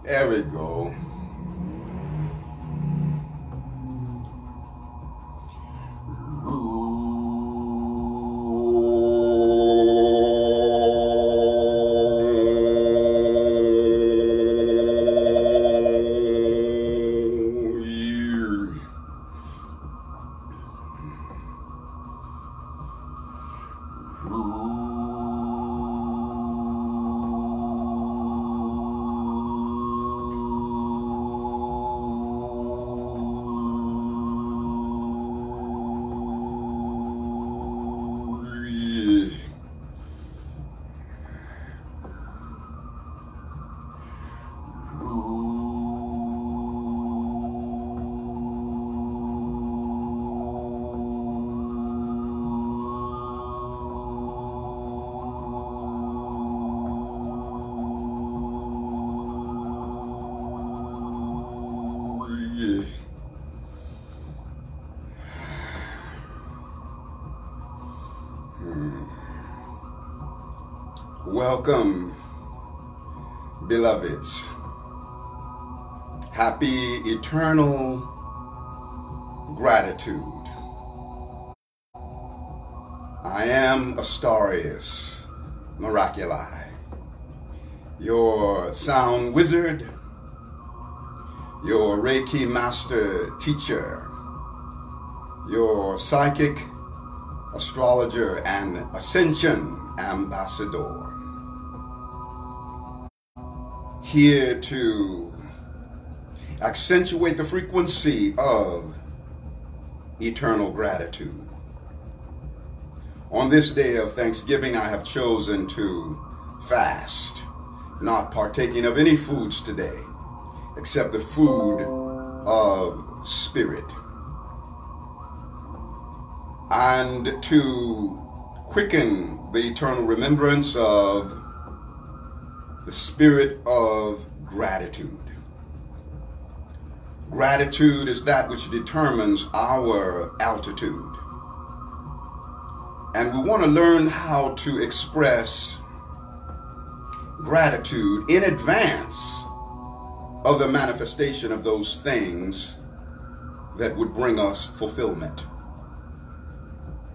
There we go. Welcome, beloveds. Happy eternal gratitude. I am Astarius, Miraculii, your sound wizard, your Reiki master teacher, your psychic, astrologer, and ascension ambassador. Here to accentuate the frequency of eternal gratitude. On this day of Thanksgiving, I have chosen to fast, not partaking of any foods today, except the food of spirit. And to quicken the eternal remembrance of the spirit of gratitude. Gratitude is that which determines our altitude. And we want to learn how to express gratitude in advance of the manifestation of those things that would bring us fulfillment.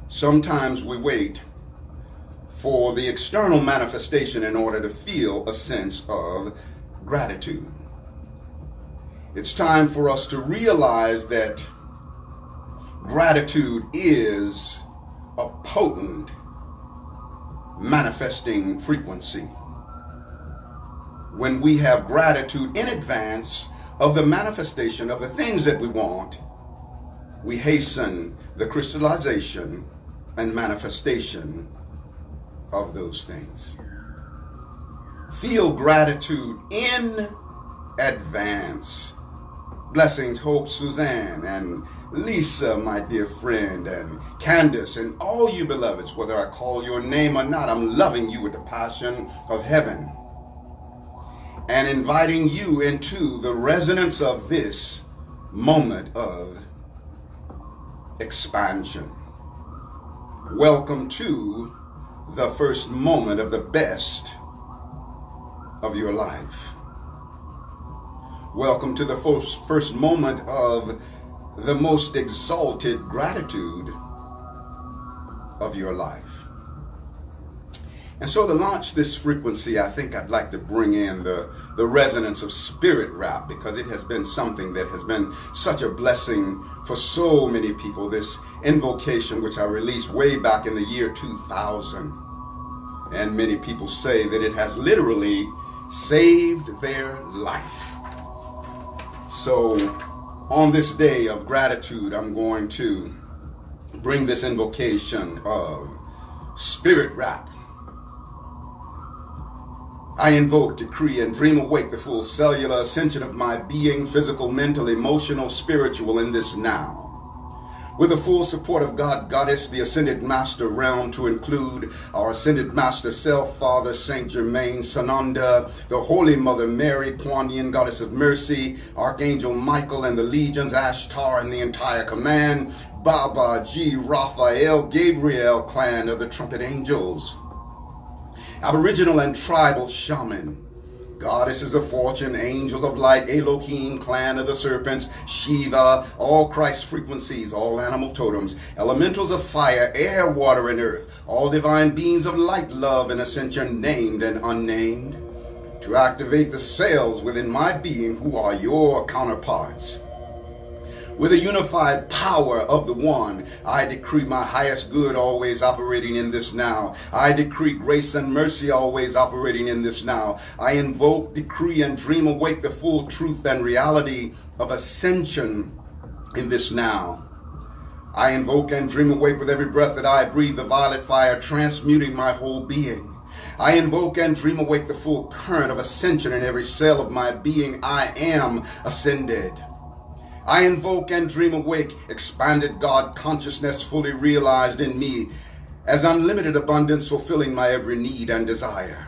Sometimes we wait for the external manifestation in order to feel a sense of gratitude. It's time for us to realize that gratitude is a potent manifesting frequency. When we have gratitude in advance of the manifestation of the things that we want, we hasten the crystallization and manifestation of those things. Feel gratitude in advance. Blessings, Hope, Suzanne, and Lisa, my dear friend, and Candace, and all you beloveds, whether I call your name or not, I'm loving you with the passion of heaven and inviting you into the resonance of this moment of expansion. Welcome to the first moment of the best of your life. Welcome to the first moment of the most exalted gratitude of your life. And so to launch this frequency, I think I'd like to bring in the resonance of spirit rap, because it has been something that has been such a blessing for so many people. This invocation, which I released way back in the year 2000. And many people say that it has literally saved their life. So on this day of gratitude, I'm going to bring this invocation of spirit rap. I invoke, decree, and dream awake the full cellular ascension of my being, physical, mental, emotional, spiritual, in this now. With the full support of God, Goddess, the Ascended Master realm, to include our Ascended Master Self, Father Saint Germain, Sananda, the Holy Mother Mary, Kuan Yin, Goddess of Mercy, Archangel Michael and the legions, Ashtar and the entire command, Baba, G, Raphael, Gabriel clan of the trumpet angels, Aboriginal and tribal shaman, goddesses of fortune, angels of light, Elohim, clan of the serpents, Shiva, all Christ frequencies, all animal totems, elementals of fire, air, water, and earth, all divine beings of light, love, and ascension, named and unnamed, to activate the cells within my being who are your counterparts. With the unified power of the One, I decree my highest good always operating in this now. I decree grace and mercy always operating in this now. I invoke, decree, and dream awake the full truth and reality of ascension in this now. I invoke and dream awake with every breath that I breathe the violet fire transmuting my whole being. I invoke and dream awake the full current of ascension in every cell of my being. I am ascended. I invoke and dream awake expanded God consciousness fully realized in me as unlimited abundance fulfilling my every need and desire.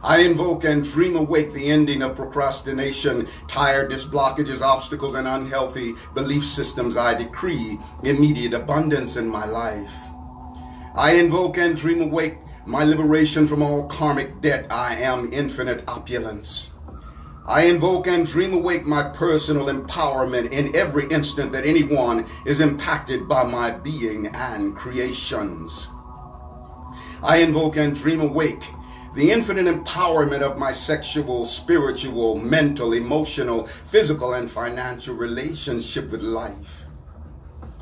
I invoke and dream awake the ending of procrastination, tiredness, blockages, obstacles, and unhealthy belief systems. I decree immediate abundance in my life. I invoke and dream awake my liberation from all karmic debt. I am infinite opulence. I invoke and dream awake my personal empowerment in every instant that anyone is impacted by my being and creations. I invoke and dream awake the infinite empowerment of my sexual, spiritual, mental, emotional, physical, and financial relationship with life.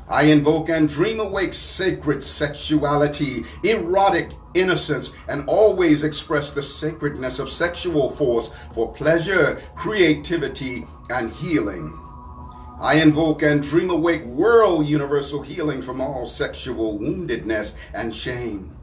I invoke and dream awake sacred sexuality, erotic innocence, and always express the sacredness of sexual force for pleasure, creativity, and healing. I invoke and dream awake world universal healing from all sexual woundedness and shame.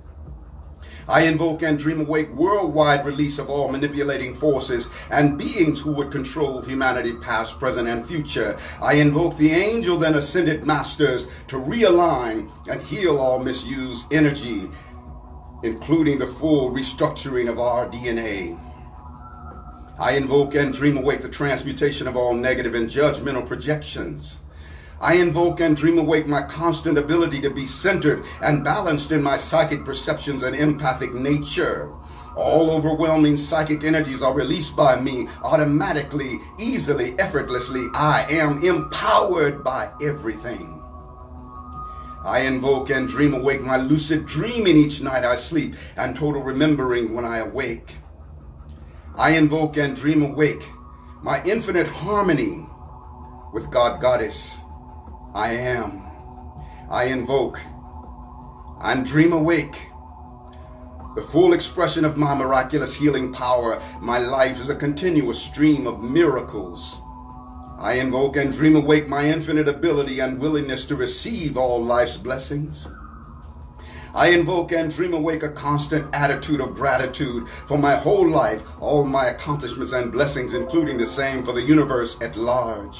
I invoke and dream awake worldwide release of all manipulating forces and beings who would control humanity past, present, and future. I invoke the angels and ascended masters to realign and heal all misused energy, including the full restructuring of our DNA. I invoke and dream awake the transmutation of all negative and judgmental projections. I invoke and dream awake my constant ability to be centered and balanced in my psychic perceptions and empathic nature. All overwhelming psychic energies are released by me automatically, easily, effortlessly. I am empowered by everything. I invoke and dream awake my lucid dreaming each night I sleep and total remembering when I awake. I invoke and dream awake my infinite harmony with God, Goddess. I am. I invoke and dream awake the full expression of my miraculous healing power. My life is a continuous stream of miracles. I invoke and dream awake my infinite ability and willingness to receive all life's blessings. I invoke and dream awake a constant attitude of gratitude for my whole life, all my accomplishments and blessings, including the same for the universe at large.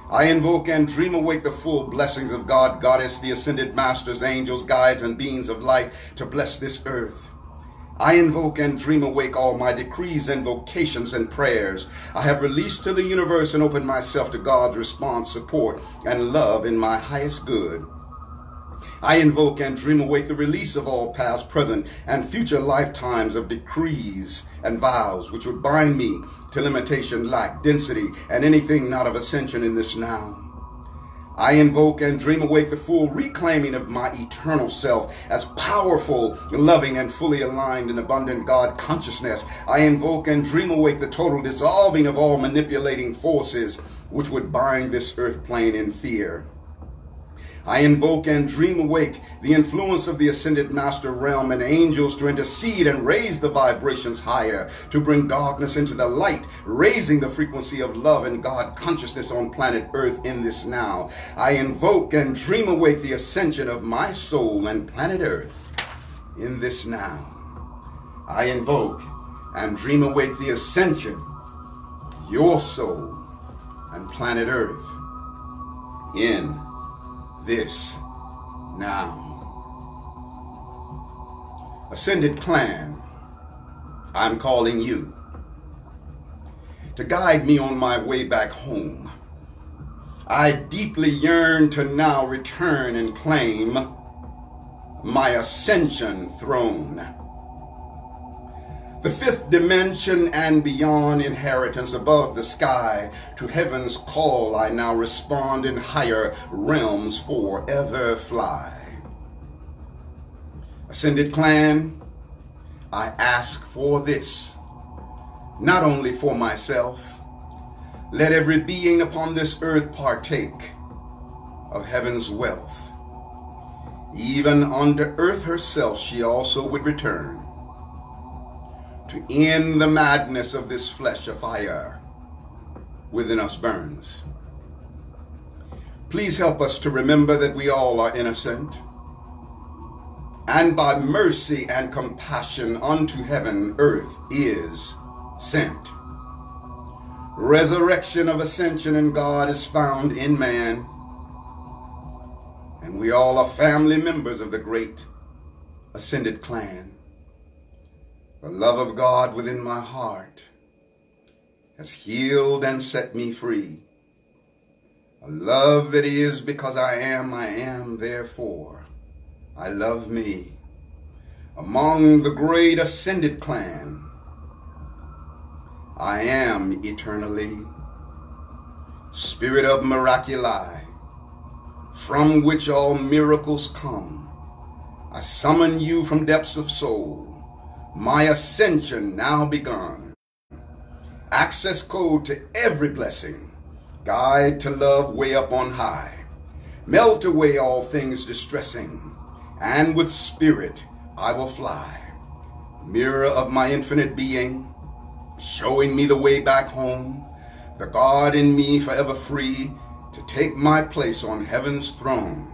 I invoke and dream awake the full blessings of God, Goddess, the ascended masters, angels, guides, and beings of light to bless this earth. I invoke and dream awake all my decrees, invocations, and prayers I have released to the universe and opened myself to God's response, support, and love in my highest good. I invoke and dream awake the release of all past, present, and future lifetimes of decrees and vows which would bind me to limitation, lack, density, and anything not of ascension in this now. I invoke and dream awake the full reclaiming of my eternal self as powerful, loving, and fully aligned in abundant God consciousness. I invoke and dream awake the total dissolving of all manipulating forces which would bind this earth plane in fear. I invoke and dream awake the influence of the ascended master realm and angels to intercede and raise the vibrations higher, to bring darkness into the light, raising the frequency of love and God consciousness on planet Earth in this now. I invoke and dream awake the ascension of my soul and planet Earth in this now. I invoke and dream awake the ascension of your soul and planet Earth in this now. Ascended clan, I'm calling you to guide me on my way back home. I deeply yearn to now return and claim my ascension throne. The fifth dimension and beyond, inheritance above the sky. To heaven's call I now respond, in higher realms forever fly. Ascended clan, I ask for this, not only for myself. Let every being upon this earth partake of heaven's wealth. Even unto earth herself she also would return, to end the madness of this flesh. A fire within us burns. Please help us to remember that we all are innocent, and by mercy and compassion unto heaven earth is sent. Resurrection of ascension in God is found in man, and we all are family members of the great ascended clan. The love of God within my heart has healed and set me free. A love that is because I am, therefore I love me. Among the great ascended clan, I am eternally. Spirit of Miraculii, from which all miracles come, I summon you from depths of soul, my ascension now begun. Access code to every blessing, guide to love way up on high. Melt away all things distressing, and with spirit I will fly. Mirror of my infinite being, showing me the way back home. The God in me forever free to take my place on heaven's throne.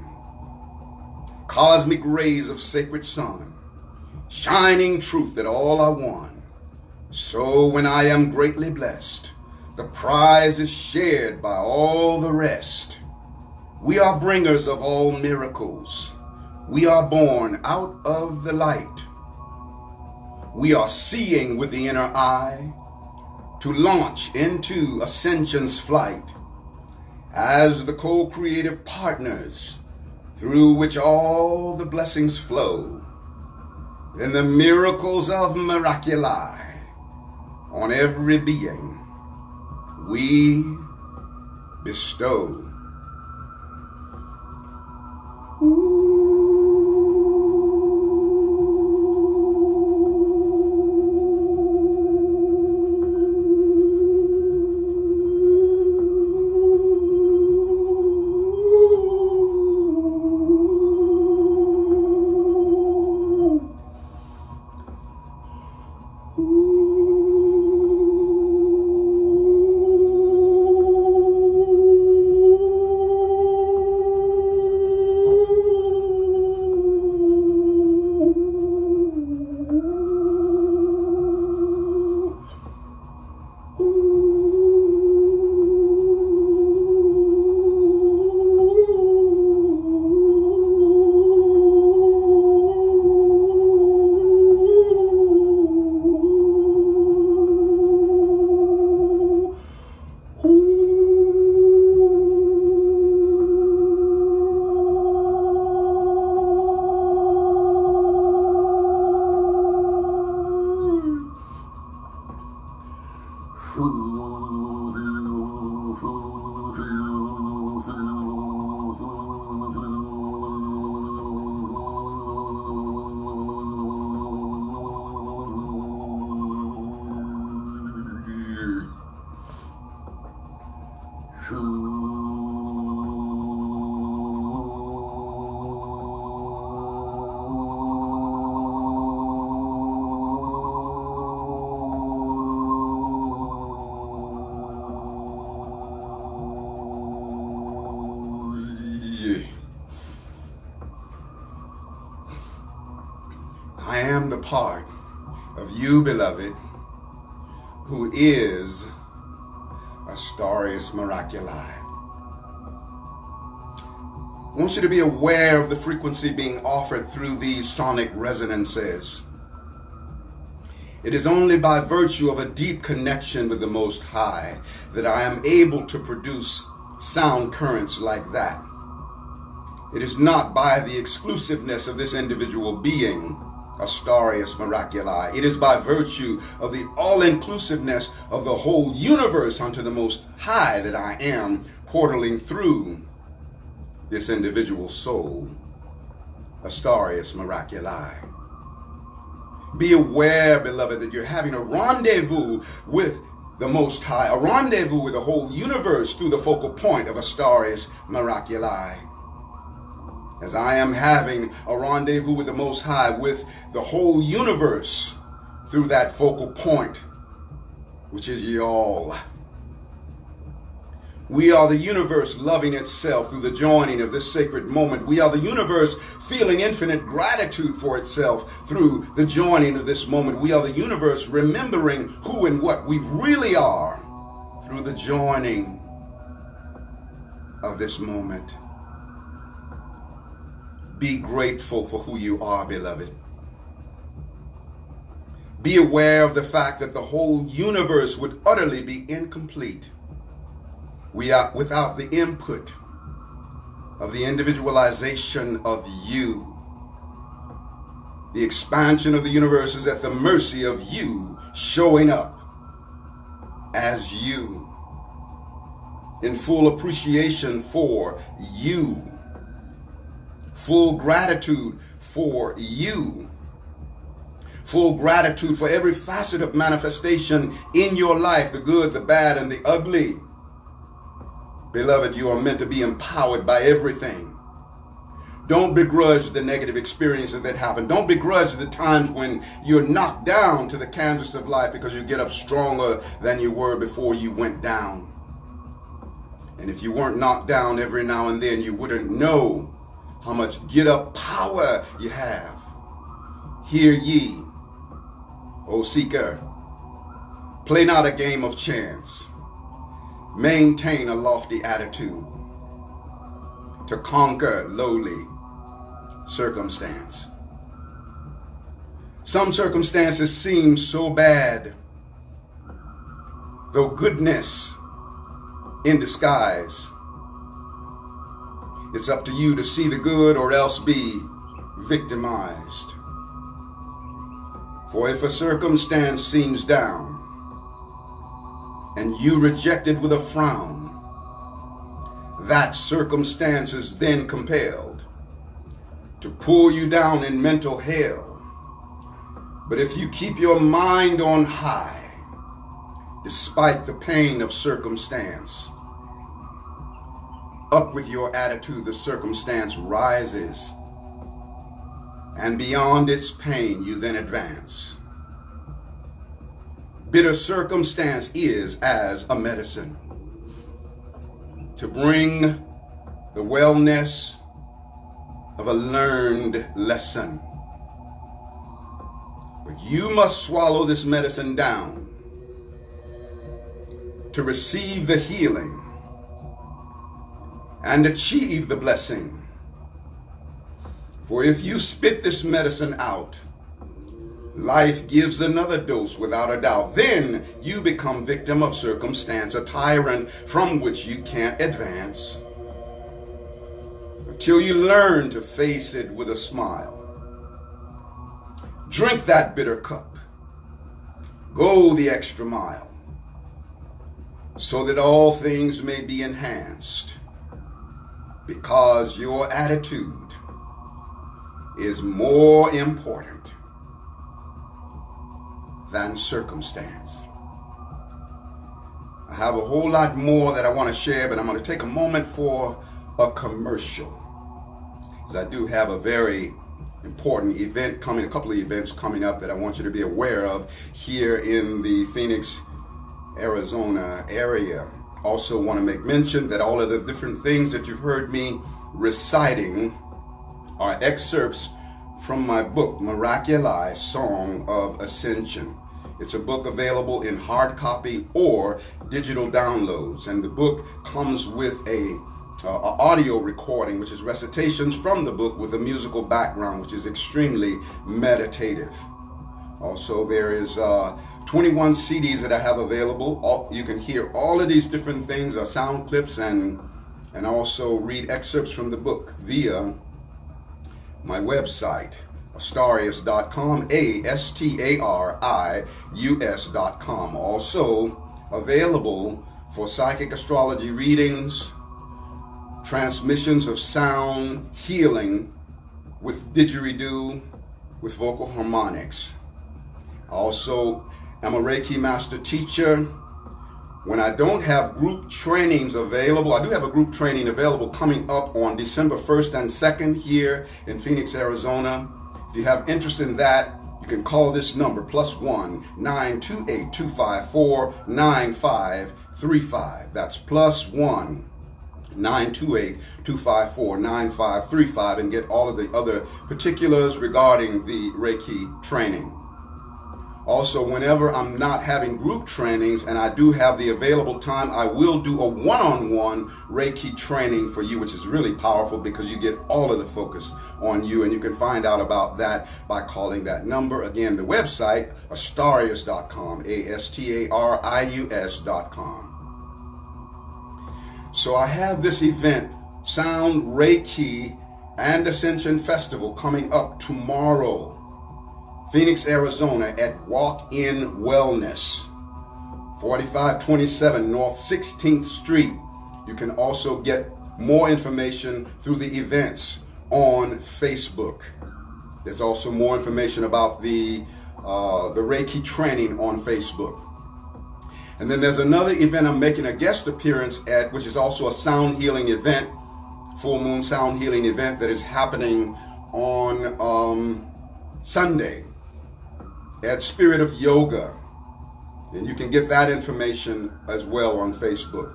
Cosmic rays of sacred sun, shining truth that all are one. So when I am greatly blessed, the prize is shared by all the rest. We are bringers of all miracles. We are born out of the light. We are seeing with the inner eye to launch into ascension's flight as the co-creative partners through which all the blessings flow. Then the miracles of Miraculii on every being we bestow. I am the part of you, beloved, who is Astarius Miraculii. I want you to be aware of the frequency being offered through these sonic resonances. It is only by virtue of a deep connection with the Most High that I am able to produce sound currents like that. It is not by the exclusiveness of this individual being Astarius, Miraculii. It is by virtue of the all-inclusiveness of the whole universe unto the Most High that I am portaling through this individual soul, Astarius, Miraculii. Be aware, beloved, that you're having a rendezvous with the Most High, a rendezvous with the whole universe through the focal point of Astarius, Miraculii. As I am having a rendezvous with the Most High, with the whole universe through that focal point, which is y'all. We are the universe loving itself through the joining of this sacred moment. We are the universe feeling infinite gratitude for itself through the joining of this moment. We are the universe remembering who and what we really are through the joining of this moment. Be grateful for who you are, beloved. Be aware of the fact that the whole universe would utterly be incomplete without the input of the individualization of you. The expansion of the universe is at the mercy of you showing up as you, in full appreciation for you, full gratitude for you, full gratitude for every facet of manifestation in your life, the good, the bad, and the ugly. Beloved, you are meant to be empowered by everything. Don't begrudge the negative experiences that happen. Don't begrudge the times when you're knocked down to the canvas of life, because you get up stronger than you were before you went down. And if you weren't knocked down every now and then, you wouldn't know how much get up power you have. Hear ye, O seeker, play not a game of chance. Maintain a lofty attitude to conquer lowly circumstance. Some circumstances seem so bad, though goodness in disguise. It's up to you to see the good or else be victimized. For if a circumstance seems down and you reject it with a frown, that circumstance is then compelled to pull you down in mental hell. But if you keep your mind on high, despite the pain of circumstance, up with your attitude, the circumstance rises, and beyond its pain you then advance. Bitter circumstance is as a medicine to bring the wellness of a learned lesson. But you must swallow this medicine down to receive the healing and achieve the blessing. For if you spit this medicine out, life gives another dose without a doubt. Then you become victim of circumstance, a tyrant from which you can't advance until you learn to face it with a smile. Drink that bitter cup. Go the extra mile so that all things may be enhanced, because your attitude is more important than circumstance. I have a whole lot more that I want to share, but I'm going to take a moment for a commercial, because I do have a very important event coming, a couple of events coming up that I want you to be aware of here in the Phoenix, Arizona area. Also want to make mention that all of the different things that you've heard me reciting are excerpts from my book, Miraculii, Song of Ascension. It's a book available in hard copy or digital downloads, and the book comes with a audio recording, which is recitations from the book with a musical background, which is extremely meditative. Also, there is 21 CDs that I have available. You can hear all of these different things, sound clips, and also read excerpts from the book via my website, Astarius.com, Astarius.com. Also available for psychic astrology readings, transmissions of sound healing with Didgeridoo, with vocal harmonics. I also am a Reiki master teacher. When I don't have group trainings available, I do have a group training available coming up on December 1st and 2nd here in Phoenix, Arizona. If you have interest in that, you can call this number, +1 928 254 9535. That's +1 928 254 9535, and get all of the other particulars regarding the Reiki training. Also, whenever I'm not having group trainings and I do have the available time, I will do a one-on-one Reiki training for you, which is really powerful because you get all of the focus on you, and you can find out about that by calling that number. Again, the website, Astarius.com, Astarius.com. So I have this event, Sound Reiki and Ascension Festival, coming up tomorrow. Phoenix, Arizona at Walk-In Wellness, 4527 North 16th Street. You can also get more information through the events on Facebook. There's also more information about the Reiki training on Facebook. And then there's another event I'm making a guest appearance at, which is also a sound healing event, full moon sound healing event that is happening on Sunday at Spirit of Yoga, and you can get that information as well on Facebook.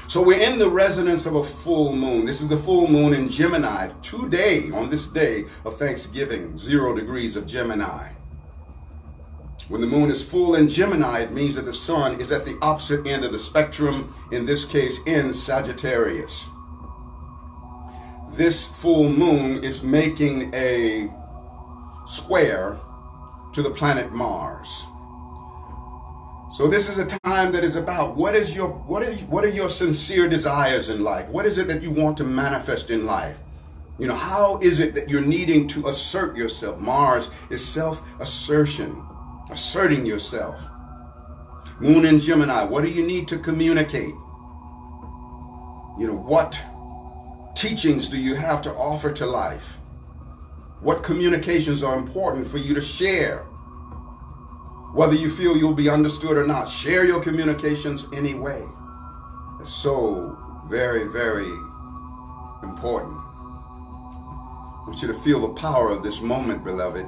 So we're in the resonance of a full moon. This is the full moon in Gemini today, on this day of Thanksgiving, 0 degrees of Gemini. When the moon is full in Gemini, it means that the sun is at the opposite end of the spectrum, in this case in Sagittarius. This full moon is making a square to the planet Mars. So this is a time that is about what are your sincere desires in life? What is it that you want to manifest in life? You know, how is it that you're needing to assert yourself? Mars is self-assertion, asserting yourself. Moon in Gemini, what do you need to communicate? You know, what teachings do you have to offer to life? What communications are important for you to share? Whether you feel you'll be understood or not, share your communications anyway. It's so very, very important. I want you to feel the power of this moment, beloved.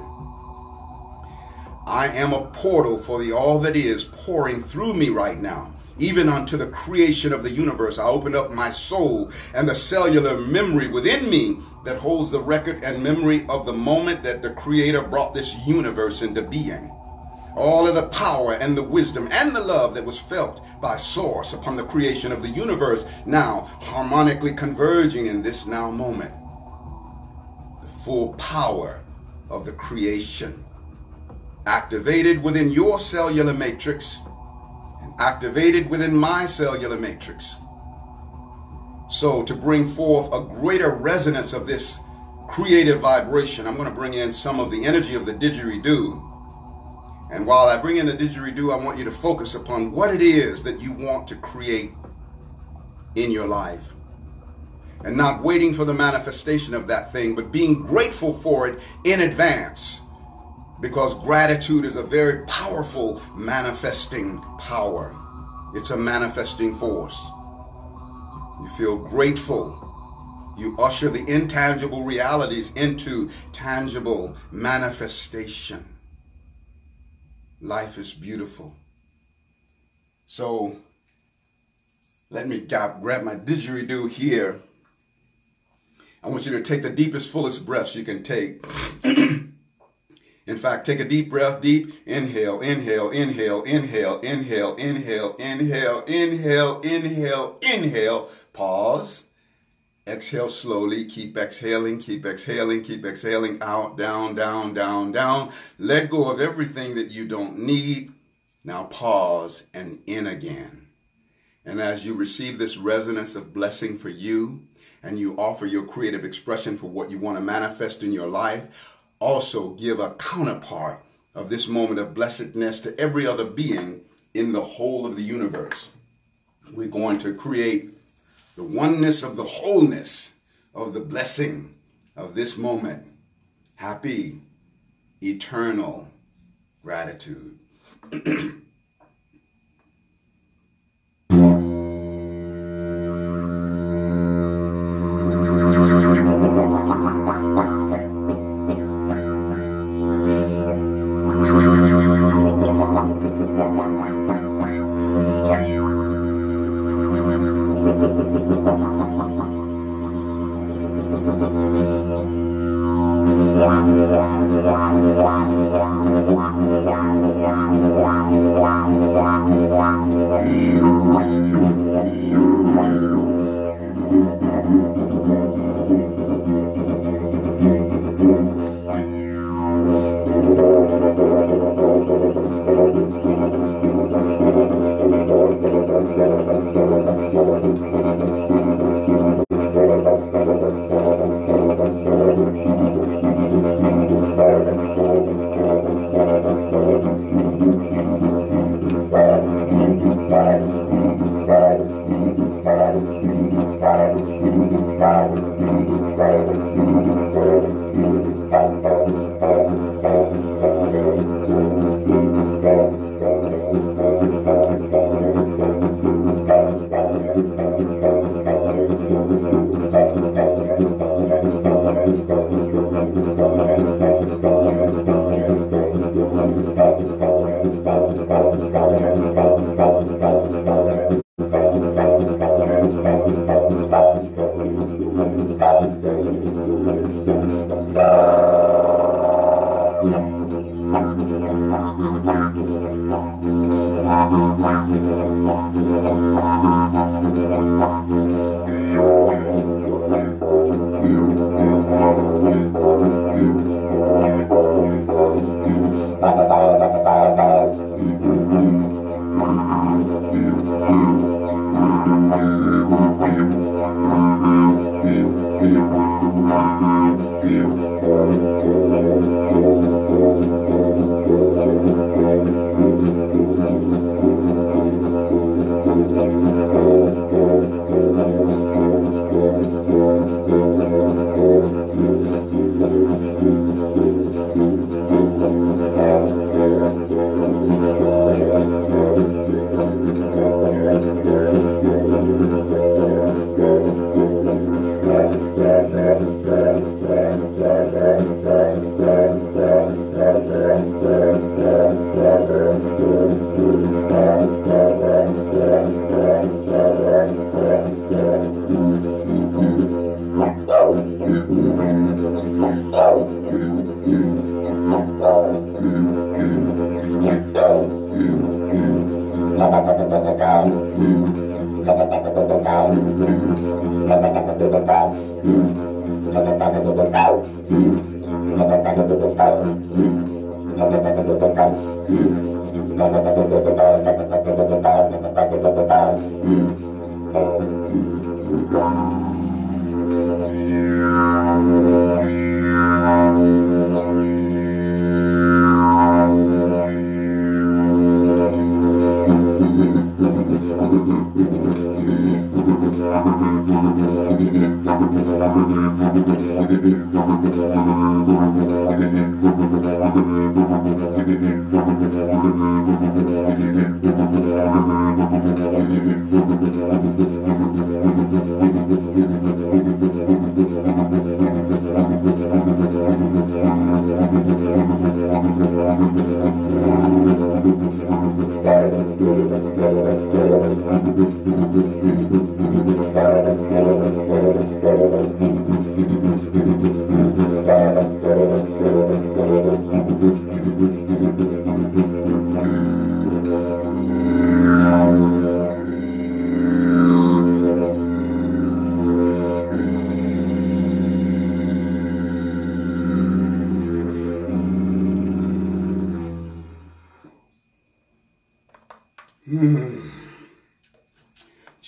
I am a portal for the all that is pouring through me right now. Even unto the creation of the universe, I open up my soul and the cellular memory within me that holds the record and memory of the moment that the Creator brought this universe into being. All of the power and the wisdom and the love that was felt by Source upon the creation of the universe, now harmonically converging in this now moment. The full power of the creation activated within your cellular matrix, activated within my cellular matrix. So to bring forth a greater resonance of this creative vibration, I'm going to bring in some of the energy of the Didgeridoo. And while I bring in the Didgeridoo, I want you to focus upon what it is that you want to create in your life. And not waiting for the manifestation of that thing, but being grateful for it in advance. Because gratitude is a very powerful manifesting power. It's a manifesting force. You feel grateful. You usher the intangible realities into tangible manifestation. Life is beautiful. So let me grab my Didgeridoo here. I want you to take the deepest, fullest breaths you can take. In fact, take a deep breath, deep inhale, inhale, inhale, inhale, inhale, inhale, inhale, inhale, inhale, inhale, pause, exhale slowly, keep exhaling, keep exhaling, keep exhaling, out, down, down, down, down. Let go of everything that you don't need. Now pause and in again. And as you receive this resonance of blessing for you, and you offer your creative expression for what you want to manifest in your life, also give a counterpart of this moment of blessedness to every other being in the whole of the universe. We're going to create the oneness of the wholeness of the blessing of this moment. Happy, eternal gratitude.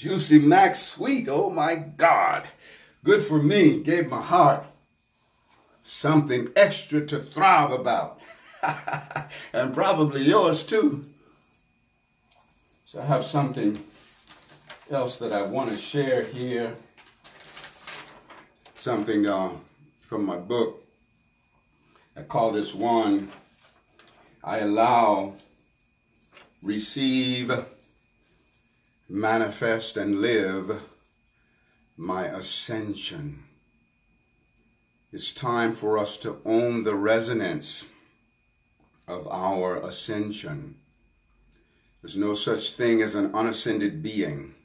Juicy Max Sweet, oh my God. Good for me, gave my heart something extra to thrive about. And probably yours too. So I have something else that I want to share here. Something from my book. I call this one, I allow, receive, manifest, and live my ascension. It's time for us to own the resonance of our ascension. There's no such thing as an unascended being,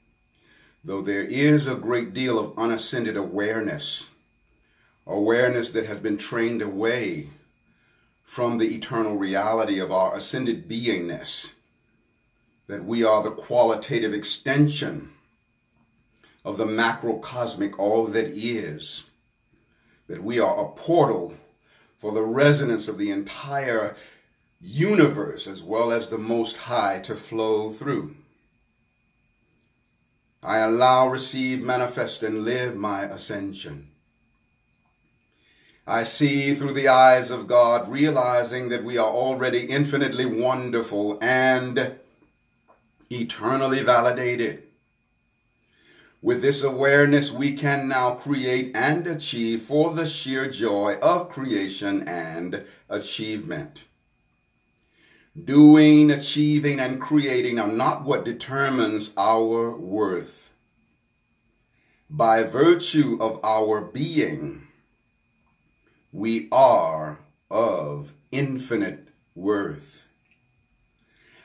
though there is a great deal of unascended awareness that has been trained away from the eternal reality of our ascended beingness, that we are the qualitative extension of the macrocosmic all that is, that we are a portal for the resonance of the entire universe as well as the Most High to flow through. I allow, receive, manifest, and live my ascension. I see through the eyes of God, realizing that we are already infinitely wonderful and eternally validated. With this awareness, we can now create and achieve for the sheer joy of creation and achievement. Doing, achieving, and creating are not what determines our worth. By virtue of our being, we are of infinite worth.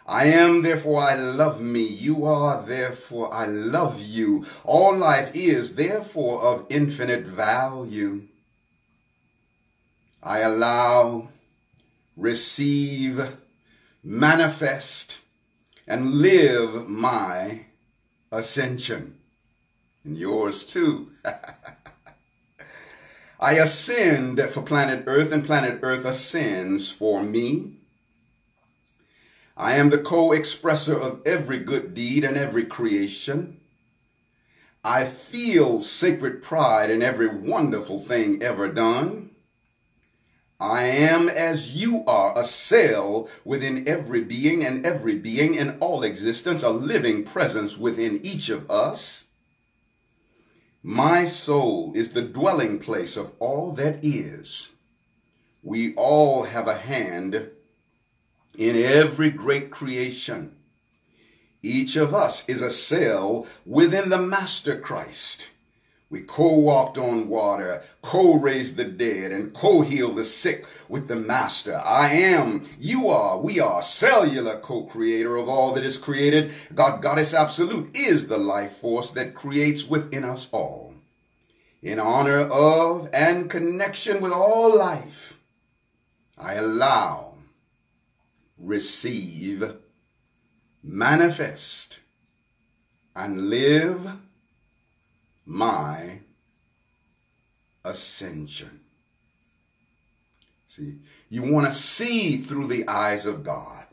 I am, therefore I love me. You are, therefore I love you. All life is, therefore, of infinite value. I allow, receive, manifest, and live my ascension. And yours too. I ascend for planet Earth, and planet Earth ascends for me. I am the co-expressor of every good deed and every creation. I feel sacred pride in every wonderful thing ever done. I am as you are, a cell within every being, and every being in all existence, a living presence within each of us. My soul is the dwelling place of all that is. We all have a hand in every great creation. Each of us is a cell within the Master Christ. We co-walked on water, co-raised the dead, and co-healed the sick with the Master. I am, you are, we are cellular co-creator of all that is created. God, Goddess Absolute, is the life force that creates within us all. In honor of and connection with all life, I allow, receive, manifest, and live my ascension. See, you want to see through the eyes of God.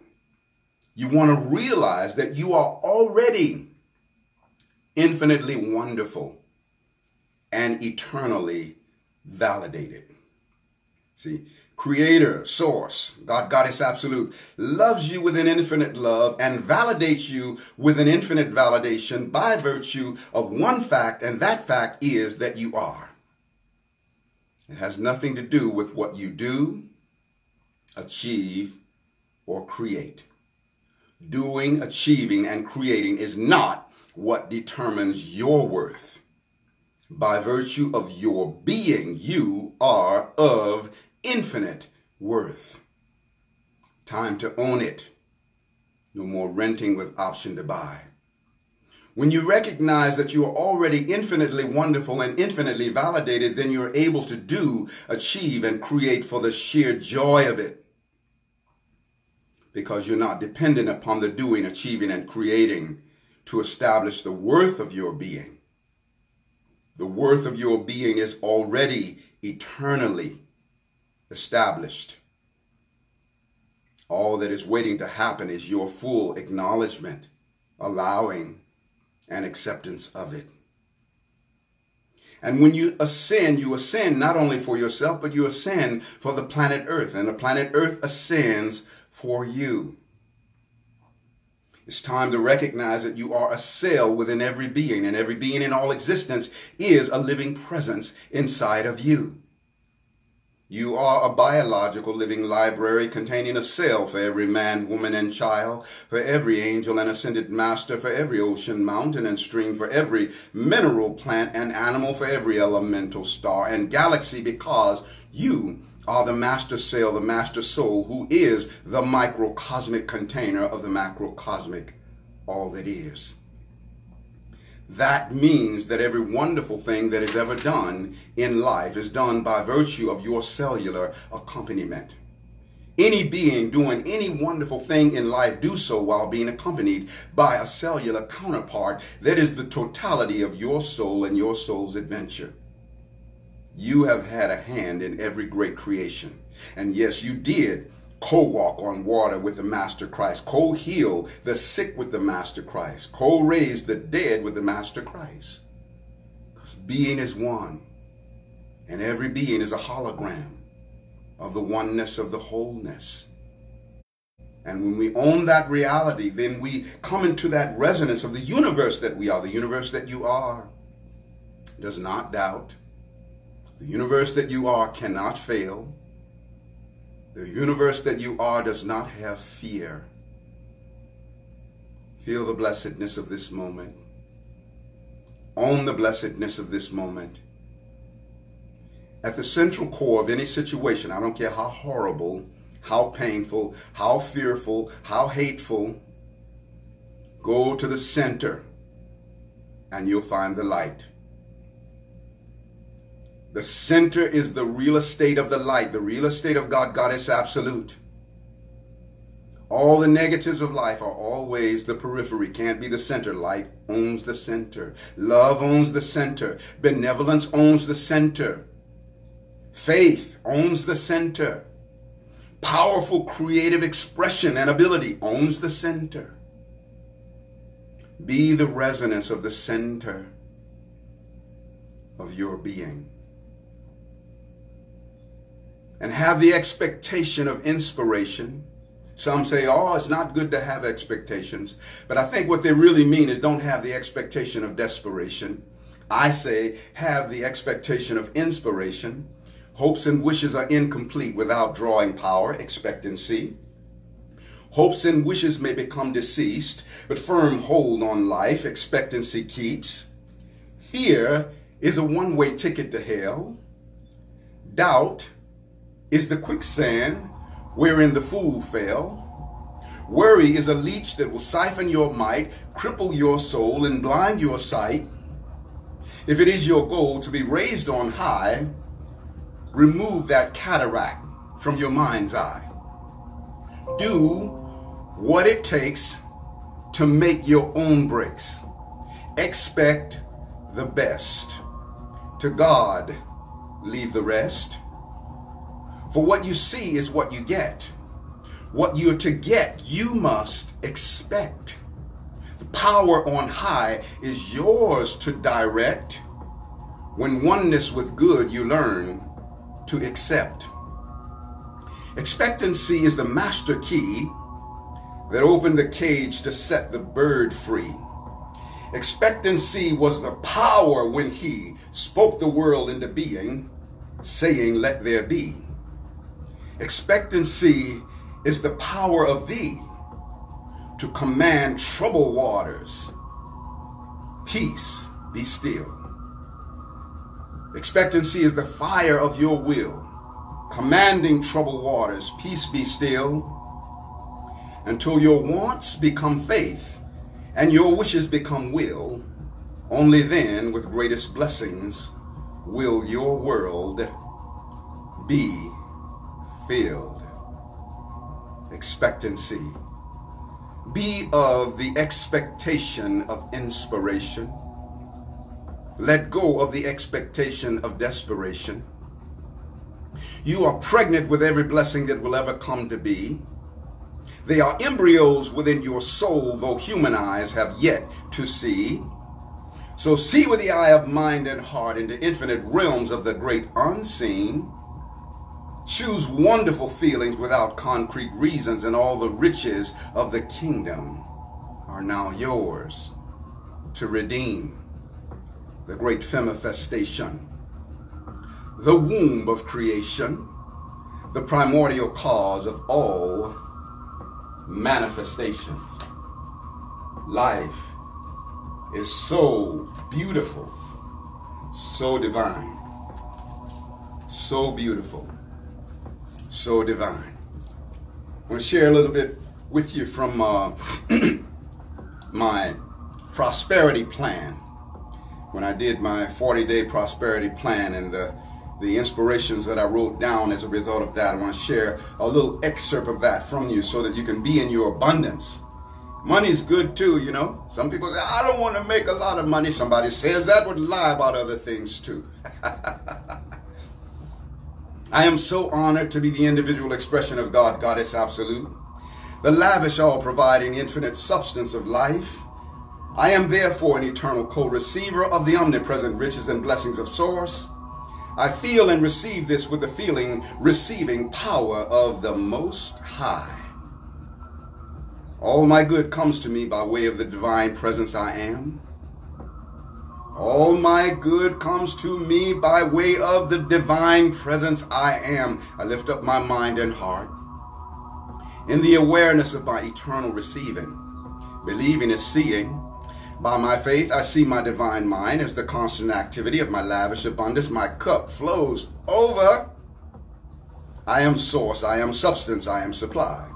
You want to realize that you are already infinitely wonderful and eternally validated. See, Creator, Source, God, Goddess Absolute, loves you with an infinite love and validates you with an infinite validation by virtue of one fact, and that fact is that you are. It has nothing to do with what you do, achieve, or create. Doing, achieving, and creating is not what determines your worth. By virtue of your being, you are of infinite worth. Time to own it. No more renting with option to buy. When you recognize that you are already infinitely wonderful and infinitely validated, then you're able to do, achieve, and create for the sheer joy of it. Because you're not dependent upon the doing, achieving, and creating to establish the worth of your being. The worth of your being is already eternally established. All that is waiting to happen is your full acknowledgement, allowing, and acceptance of it. And when you ascend not only for yourself, but you ascend for the planet Earth. And the planet Earth ascends for you. It's time to recognize that you are a cell within every being, and every being in all existence is a living presence inside of you. You are a biological living library containing a cell for every man, woman, and child, for every angel and ascended master, for every ocean, mountain, and stream, for every mineral, plant, and animal, for every elemental star and galaxy, because you are the master cell, the master soul, who is the microcosmic container of the macrocosmic, all that is. That means that every wonderful thing that is ever done in life is done by virtue of your cellular accompaniment. Any being doing any wonderful thing in life do so while being accompanied by a cellular counterpart that is the totality of your soul and your soul's adventure. You have had a hand in every great creation. And yes, you did co-walk on water with the Master Christ, co-heal the sick with the Master Christ, co-raise the dead with the Master Christ. Because being is one, and every being is a hologram of the oneness of the wholeness. And when we own that reality, then we come into that resonance of the universe that we are, the universe that you are. Does not doubt. The universe that you are cannot fail. The universe that you are does not have fear. Feel the blessedness of this moment. Own the blessedness of this moment. At the central core of any situation, I don't care how horrible, how painful, how fearful, how hateful, go to the center and you'll find the light. The center is the real estate of the light, the real estate of God, Goddess Absolute. All the negatives of life are always the periphery, can't be the center. Light owns the center. Love owns the center. Benevolence owns the center. Faith owns the center. Powerful creative expression and ability owns the center. Be the resonance of the center of your being. And have the expectation of inspiration. Some say, oh, it's not good to have expectations. But I think what they really mean is don't have the expectation of desperation. I say have the expectation of inspiration. Hopes and wishes are incomplete without drawing power, expectancy. Hopes and wishes may become deceased, but firm hold on life, expectancy keeps. Fear is a one-way ticket to hell. Doubt is the quicksand wherein the fool fell. Worry is a leech that will siphon your might, cripple your soul, and blind your sight. If it is your goal to be raised on high, remove that cataract from your mind's eye. Do what it takes to make your own breaks. Expect the best. To God, leave the rest. For what you see is what you get. What you're to get, you must expect. The power on high is yours to direct. When oneness with good, you learn to accept. Expectancy is the master key that opened the cage to set the bird free. Expectancy was the power when he spoke the world into being, saying, let there be. Expectancy is the power of thee to command troubled waters. Peace, be still. Expectancy is the fire of your will, commanding troubled waters. Peace, be still. Until your wants become faith and your wishes become will, only then with greatest blessings will your world be filled. Expectancy. Be of the expectation of inspiration. Let go of the expectation of desperation. You are pregnant with every blessing that will ever come to be. They are embryos within your soul, though human eyes have yet to see. So see with the eye of mind and heart into infinite realms of the great unseen. Choose wonderful feelings without concrete reasons, and all the riches of the kingdom are now yours to redeem. The great femifestation, the womb of creation, the primordial cause of all manifestations. Life is so beautiful, so divine, so beautiful, so divine. I want to share a little bit with you from my prosperity plan. When I did my 40-day prosperity plan and the inspirations that I wrote down as a result of that, I want to share a little excerpt of that from you so that you can be in your abundance. Money's good too, you know. Some people say, I don't want to make a lot of money. Somebody says that would lie about other things too. I am so honored to be the individual expression of God, Goddess Absolute, the lavish, all-providing, infinite substance of life. I am therefore an eternal co-receiver of the omnipresent riches and blessings of Source. I feel and receive this with the feeling receiving power of the Most High. All my good comes to me by way of the divine presence I am. All my good comes to me by way of the divine presence I am. I lift up my mind and heart in the awareness of my eternal receiving. Believing is seeing. By my faith, I see my divine mind as the constant activity of my lavish abundance. My cup flows over. I am source, I am substance, I am supply.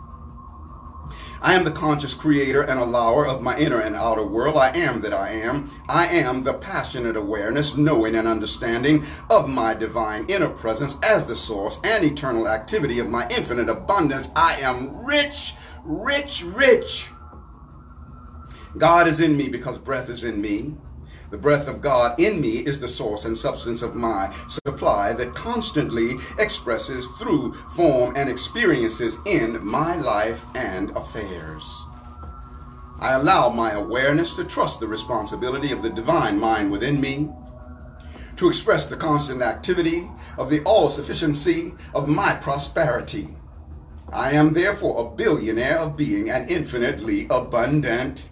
I am the conscious creator and allower of my inner and outer world. I am that I am. I am the passionate awareness, knowing and understanding of my divine inner presence as the source and eternal activity of my infinite abundance. I am rich, rich, rich. God is in me because breath is in me. The breath of God in me is the source and substance of my supply that constantly expresses through form and experiences in my life and affairs. I allow my awareness to trust the responsibility of the divine mind within me to express the constant activity of the all-sufficiency of my prosperity. I am therefore a billionaire of being and infinitely abundant.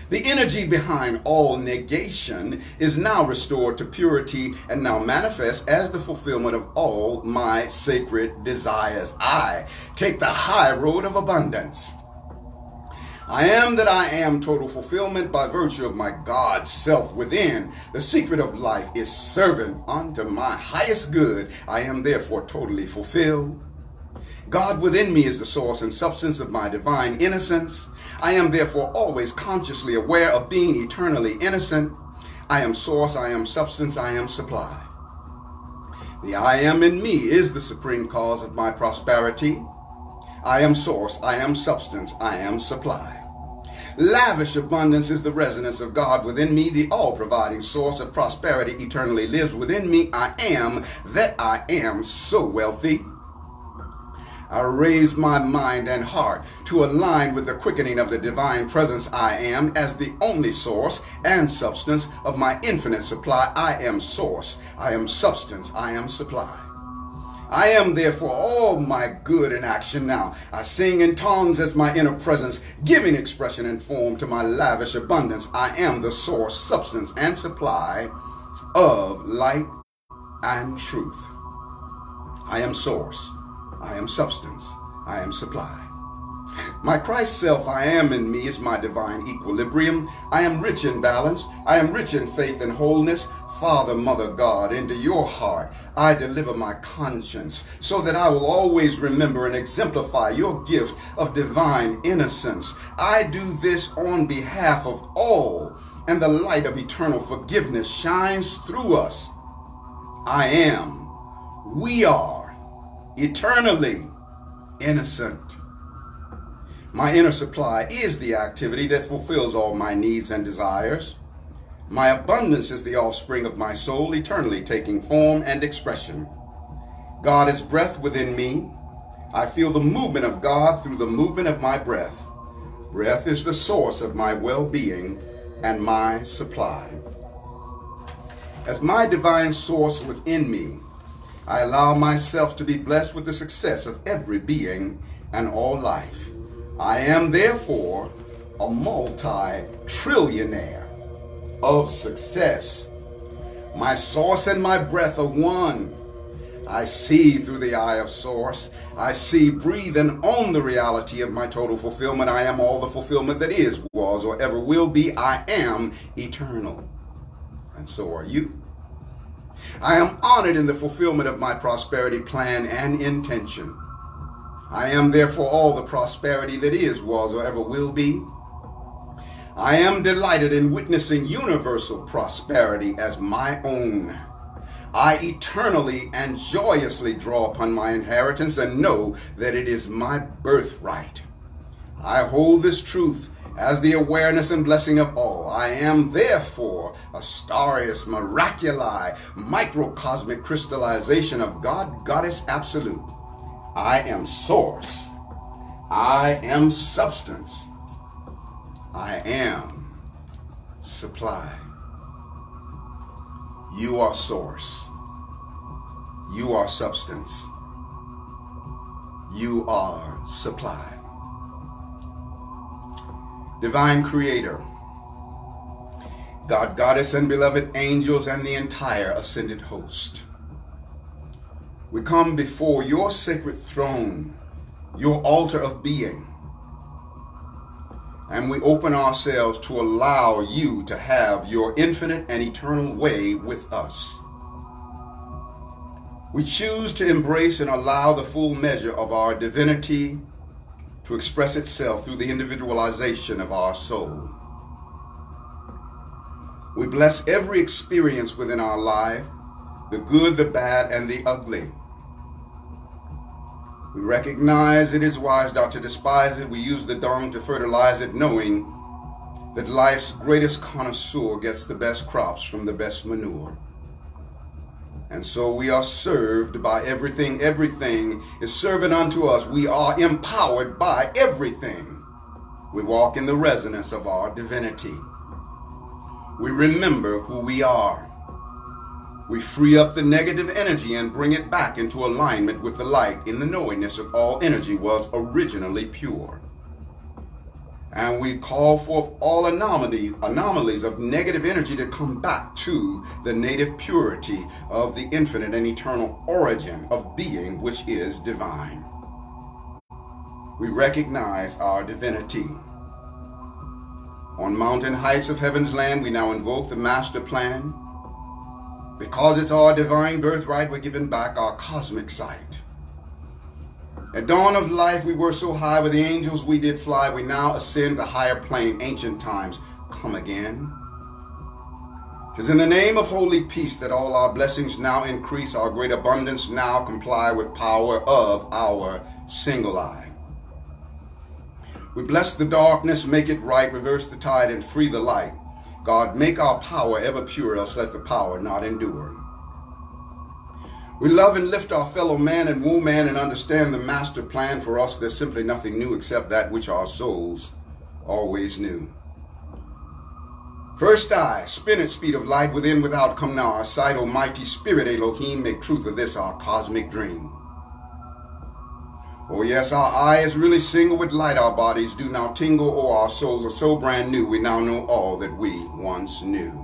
The energy behind all negation is now restored to purity and now manifests as the fulfillment of all my sacred desires. I take the high road of abundance. I am that I am total fulfillment by virtue of my God self within. The secret of life is servant unto my highest good. I am therefore totally fulfilled. God within me is the source and substance of my divine innocence. I am therefore always consciously aware of being eternally innocent. I am source, I am substance, I am supply. The I am in me is the supreme cause of my prosperity. I am source, I am substance, I am supply. Lavish abundance is the resonance of God within me. The all-providing source of prosperity eternally lives within me. I am that I am so wealthy. I raise my mind and heart to align with the quickening of the divine presence I am as the only source and substance of my infinite supply. I am source, I am substance, I am supply. I am therefore all my good in action now. I sing in tongues as my inner presence, giving expression and form to my lavish abundance. I am the source, substance, and supply of light and truth. I am source, I am substance, I am supply. My Christ self I am in me is my divine equilibrium. I am rich in balance. I am rich in faith and wholeness. Father, Mother, God, into your heart I deliver my conscience so that I will always remember and exemplify your gift of divine innocence. I do this on behalf of all, and the light of eternal forgiveness shines through us. I am, we are, eternally innocent. My inner supply is the activity that fulfills all my needs and desires. My abundance is the offspring of my soul, eternally taking form and expression. God is breath within me. I feel the movement of God through the movement of my breath. Breath is the source of my well-being and my supply. As my divine source within me, I allow myself to be blessed with the success of every being and all life. I am therefore a multi-trillionaire of success. My source and my breath are one. I see through the eye of source. I see, breathe, and own the reality of my total fulfillment. I am all the fulfillment that is, was, or ever will be. I am eternal. And so are you. I am honored in the fulfillment of my prosperity plan and intention. I am therefore all the prosperity that is, was, or ever will be. I am delighted in witnessing universal prosperity as my own. I eternally and joyously draw upon my inheritance and know that it is my birthright. I hold this truth as the awareness and blessing of all. I am therefore Astarius, Miraculii, microcosmic crystallization of God, Goddess Absolute. I am source. I am substance. I am supply. You are source. You are substance. You are supply. Divine Creator, God, Goddess, and beloved angels, and the entire ascended host, we come before your sacred throne, your altar of being, and we open ourselves to allow you to have your infinite and eternal way with us. We choose to embrace and allow the full measure of our divinity to express itself through the individualization of our soul. We bless every experience within our life, the good, the bad, and the ugly. We recognize it is wise not to despise it. We use the dung to fertilize it, knowing that life's greatest connoisseur gets the best crops from the best manure. And so we are served by everything. Everything is servant unto us. We are empowered by everything. We walk in the resonance of our divinity. We remember who we are. We free up the negative energy and bring it back into alignment with the light in the knowingness of all energy was originally pure. And we call forth all anomalies of negative energy to come back to the native purity of the infinite and eternal origin of being, which is divine. We recognize our divinity. On mountain heights of heaven's land, we now invoke the master plan. Because it's our divine birthright, we're given back our cosmic sight. At dawn of life, we were so high with the angels we did fly. We now ascend the higher plane, ancient times come again. 'Tis in the name of holy peace that all our blessings now increase, our great abundance now comply with power of our single eye. We bless the darkness, make it right, reverse the tide, and free the light. God, make our power ever pure, else let the power not endure. We love and lift our fellow man and woman and understand the master plan for us. There's simply nothing new except that which our souls always knew. First eye, spin at speed of light, within, without, come now our sight. Almighty Spirit Elohim, make truth of this our cosmic dream. Oh yes, our eye is really single with light. Our bodies do now tingle. Oh, our souls are so brand new. We now know all that we once knew.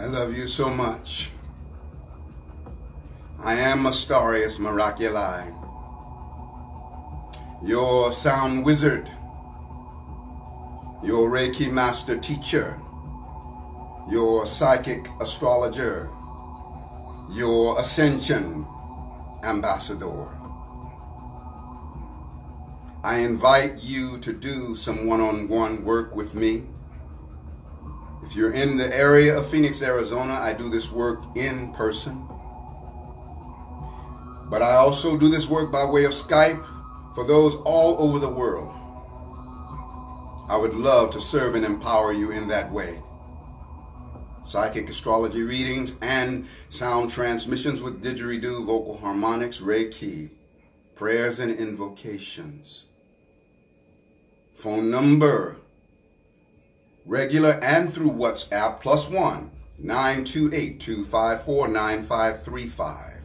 I love you so much. I am Astarius Miraculii, your sound wizard, your Reiki master teacher, your psychic astrologer, your ascension ambassador. I invite you to do some one-on-one work with me. If you're in the area of Phoenix, Arizona, I do this work in person. But I also do this work by way of Skype for those all over the world. I would love to serve and empower you in that way. Psychic astrology readings and sound transmissions with Didgeridoo, vocal harmonics, Reiki, prayers and invocations. Phone number, regular and through WhatsApp, +1 928-254-9535.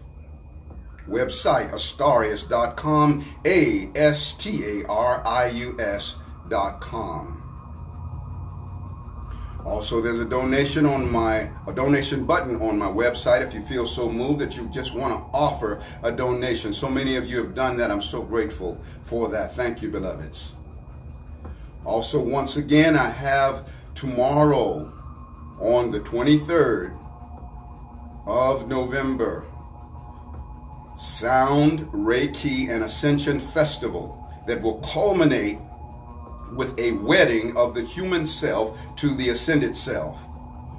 Website, Astarius.com, Astarius.com. Also, there's a donation button on my website if you feel so moved that you just want to offer a donation. So many of you have done that. I'm so grateful for that. Thank you, beloveds. Also, once again, I have tomorrow on the 23rd of November, Sound, Reiki, and Ascension Festival that will culminate with a wedding of the human self to the ascended self,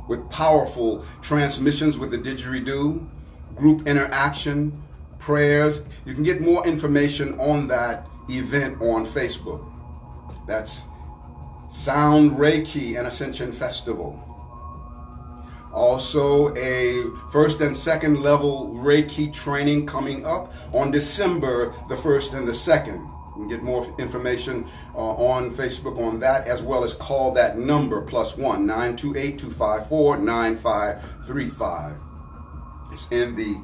with powerful transmissions with the Didgeridoo, group interaction, prayers. You can get more information on that event on Facebook. That's Sound, Reiki, and Ascension Festival. Also, a first and second level Reiki training coming up on December the 1st and the 2nd. You can get more information on Facebook on that, as well as call that number, +1 928-254-9535. It's in the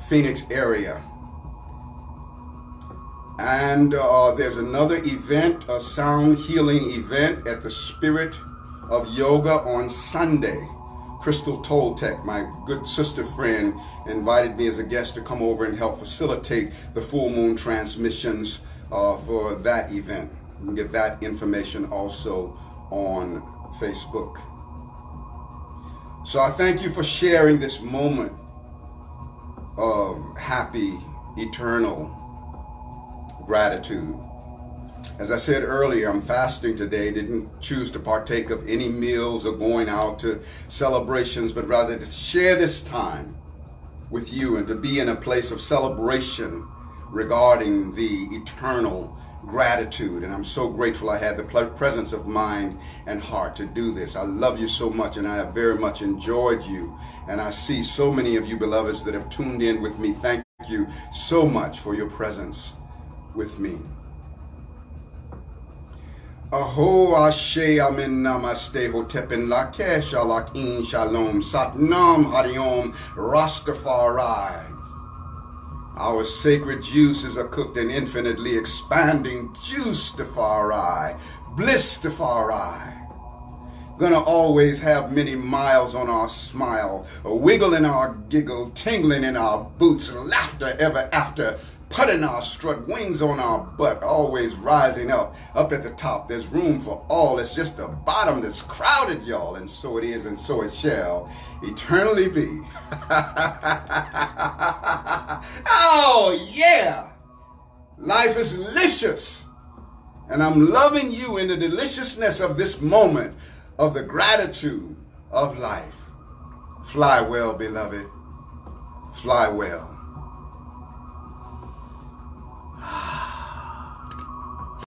Phoenix area. And there's another event, a sound healing event at the Spirit of Yoga on Sunday. Crystal Toltec, my good sister friend, invited me as a guest to come over and help facilitate the full moon transmissions for that event. You can get that information also on Facebook. So I thank you for sharing this moment of happy, eternal gratitude. As I said earlier, I'm fasting today. Didn't choose to partake of any meals or going out to celebrations, but rather to share this time with you and to be in a place of celebration regarding the eternal gratitude. And I'm so grateful I had the presence of mind and heart to do this. I love you so much, and I have very much enjoyed you. And I see so many of you beloveds that have tuned in with me. Thank you so much for your presence with me. Aho Ashe Amin Namaste Hotepin Lakesh Alakin Shalom Satnam Hariom Rastafari. Our sacred juices are cooked in infinitely expanding juice-tafari, bliss-tafari. Gonna always have many miles on our smile, a wiggle in our giggle, tingling in our boots, laughter ever after, put in our strut, wings on our butt, always rising up at the top. There's room for all. It's just the bottom that's crowded, y'all. And so it is, and so it shall eternally be. Oh, yeah. Life is delicious. And I'm loving you in the deliciousness of this moment of the gratitude of life. Fly well, beloved. Fly well.